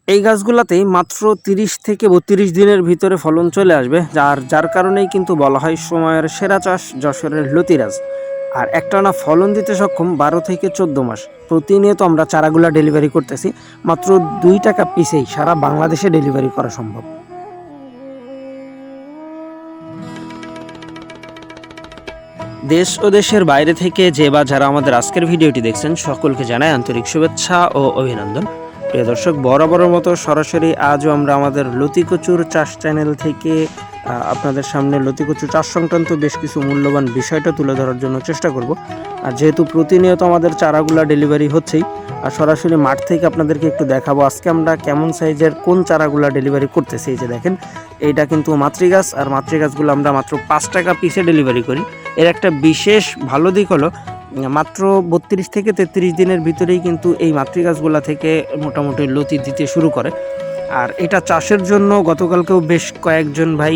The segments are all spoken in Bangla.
এই গাছগুলাতেই মাত্র ৩০ থেকে ৩২ দিনের ভিতরে ফলন চলে আসবে, যার কারণেই কিন্তু বলা হয় সময়ের সেরা চাষ যশোরের লতিরাজ। আর একটানা ফলন দিতে সক্ষম ১২ থেকে ১৪ মাস। প্রতিনিয়ত আমরা চারাগুলা ডেলিভারি করতেছি, মাত্র ২ টাকা পিসেই সারা বাংলাদেশে ডেলিভারি করা সম্ভব। দেশ ও দেশের বাইরে থেকে যে বা যারা আমাদের আজকের ভিডিওটি দেখছেন সকলকে জানাই আন্তরিক শুভেচ্ছা ও অভিনন্দন। প্রিয় দর্শক, বরাবরের মতো সরাসরি আজও আমরা আমাদের লতিকচুর চাষ চ্যানেল থেকে আপনাদের সামনে লতিকচু চাষ সংক্রান্ত বেশ কিছু মূল্যবান বিষয়টা তুলে ধরার জন্য চেষ্টা করব। আর যেহেতু প্রতিনিয়ত আমাদের চারাগুলা ডেলিভারি হচ্ছেই, আর সরাসরি মাঠ থেকে আপনাদেরকে একটু দেখাবো আজকে আমরা কেমন সাইজের কোন চারাগুলা ডেলিভারি করতেছি। এই যে দেখেন, এইটা কিন্তু মাতৃগাছ, আর মাতৃগাছগুলো আমরা মাত্র ৫ টাকা পিসে ডেলিভারি করি। এর একটা বিশেষ ভালো দিক হলো মাত্র ৩২ থেকে ৩৩ দিনের ভিতরেই কিন্তু এই মাতৃগাছগুলা থেকে মোটামুটি লতি দিতে শুরু করে। আর এটা চাষের জন্য গতকালকেও বেশ কয়েকজন ভাই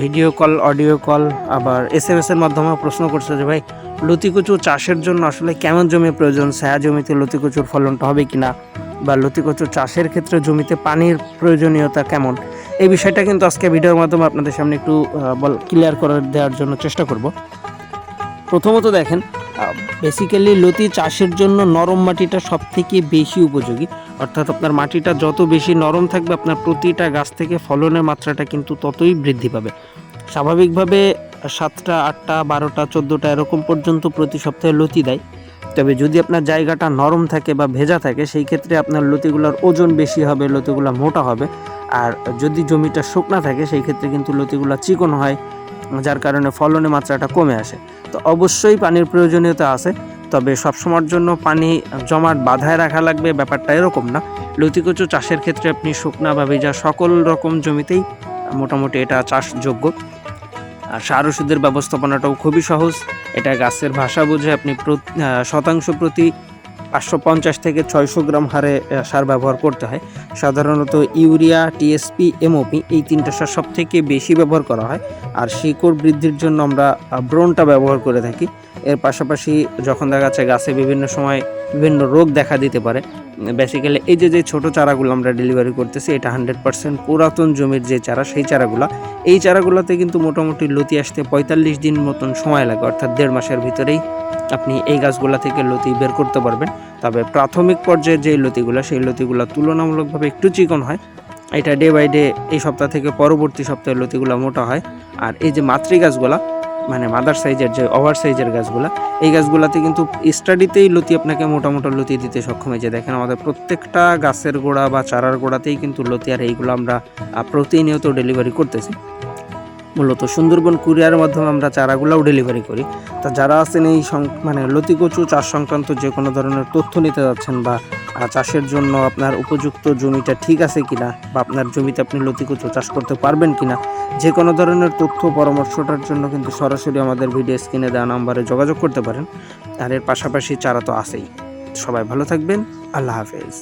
ভিডিও কল, অডিও কল, আবার SMS-এর মাধ্যমে প্রশ্ন করছে যে ভাই লতিকচু চাষের জন্য আসলে কেমন জমি প্রয়োজন, ছায়া জমিতে লতিকচুর ফলনটা হবে কিনা, বা লতিকচু চাষের ক্ষেত্রে জমিতে পানির প্রয়োজনীয়তা কেমন। এই বিষয়টা কিন্তু আজকে ভিডিওর মাধ্যমে আপনাদের সামনে একটু ক্লিয়ার করে দেওয়ার জন্য চেষ্টা করব। প্রথমত দেখেন, বেসিক্যালি লতি চাষের জন্য নরম মাটিটা সবথেকে বেশি উপযোগী। অর্থাৎ আপনার মাটিটা যত বেশি নরম থাকবে, আপনার প্রতিটা গাছ থেকে ফলনের মাত্রাটা কিন্তু ততই বৃদ্ধি পাবে। স্বাভাবিকভাবে 7টা, 8টা, 12টা, 14টা এরকম পর্যন্ত প্রতি সপ্তাহে লতি দেয়। তবে যদি আপনার জায়গাটা নরম থাকে বা ভেজা থাকে, সেই ক্ষেত্রে আপনার লতিগুলোর ওজন বেশি হবে, লতিগুলো মোটা হবে। আর যদি জমিটা শুকনা থাকে, সেই ক্ষেত্রে কিন্তু লতিগুলো চিকন হয়, যার কারণে ফলনের মাত্রাটা কমে আসে। তো অবশ্যই পানির প্রয়োজনীয়তা আছে, তবে সবসময়ের জন্য পানি জমাট বাঁধায় রাখা লাগবে ব্যাপারটা এরকম না। লতিকচু চাষের ক্ষেত্রে আপনি শুকনা বা ভেজা সকল রকম জমিতেই মোটামুটি এটা চাষযোগ্য। আর সার ওষুধের ব্যবস্থাপনাটাও খুবই সহজ। এটা গাছের ভাষা বুঝে আপনি শতাংশ প্রতি 550 থেকে 600 গ্রাম হারে সার ব্যবহার করতে হয়। সাধারণত ইউরিয়া, টিএসপি, এমওপি এই 3টা সার সব থেকে বেশি ব্যবহার করা হয়। আর শিকড় বৃদ্ধির জন্য আমরা ব্রোনটা ব্যবহার করে থাকি। এর পাশাপাশি যখন দেখা যাচ্ছে গাছে বিভিন্ন সময় বিভিন্ন রোগ দেখা দিতে পারে, বেসিক্যালি এই যে ছোটো চারাগুলো আমরা ডেলিভারি করতেছি, এটা 100% পুরাতন জমির যে চারা, সেই চারাগুলো, এই চারাগুলোতে কিন্তু মোটামুটি লতি আসতে 45 দিন মতন সময় লাগে। অর্থাৎ 1.5 মাসের ভিতরেই আপনি এই গাছগুলা থেকে লতি বের করতে পারবেন। তবে প্রাথমিক পর্যায়ে যে লতিগুলো, সেই লতিগুলো তুলনামূলকভাবে একটু চিকন হয়। এটা ডে বাই ডে এই সপ্তাহ থেকে পরবর্তী সপ্তাহে লতিগুলো মোটা হয়। আর এই যে মাতৃ গাছগুলা, মানে মাদার সাইজের যে ওভার সাইজের গাছগুলা, এই গাছগুলাতে কিন্তু স্টাডিতেই লতি আপনাকে মোটা লতি দিতে সক্ষম হয়েছে। দেখেন আমাদের প্রত্যেকটা গাছের গোড়া বা চারার গোড়াতেই কিন্তু লতি, আর এইগুলো আমরা প্রতিনিয়ত ডেলিভারি করতেছি। মূলত সুন্দরবন কুরিয়ারের মাধ্যমে আমরা চারাগুলোও ডেলিভারি করি। তা যারা আছেন এই লতিকচু চাষ সংক্রান্ত যে কোনো ধরনের তথ্য নিতে যাচ্ছেন, বা চাষের জন্য আপনার উপযুক্ত জমিটা ঠিক আছে কিনা, বা আপনার জমিতে আপনি লতিকচু চাষ করতে পারবেন কিনা, যে কোনো ধরনের তথ্য পরামর্শটার জন্য কিন্তু সরাসরি আমাদের ভিডিও স্ক্রিনে দেওয়া নাম্বারে যোগাযোগ করতে পারেন। আর এর পাশাপাশি চারা তো আছেই। সবাই ভালো থাকবেন। আল্লাহ হাফেজ।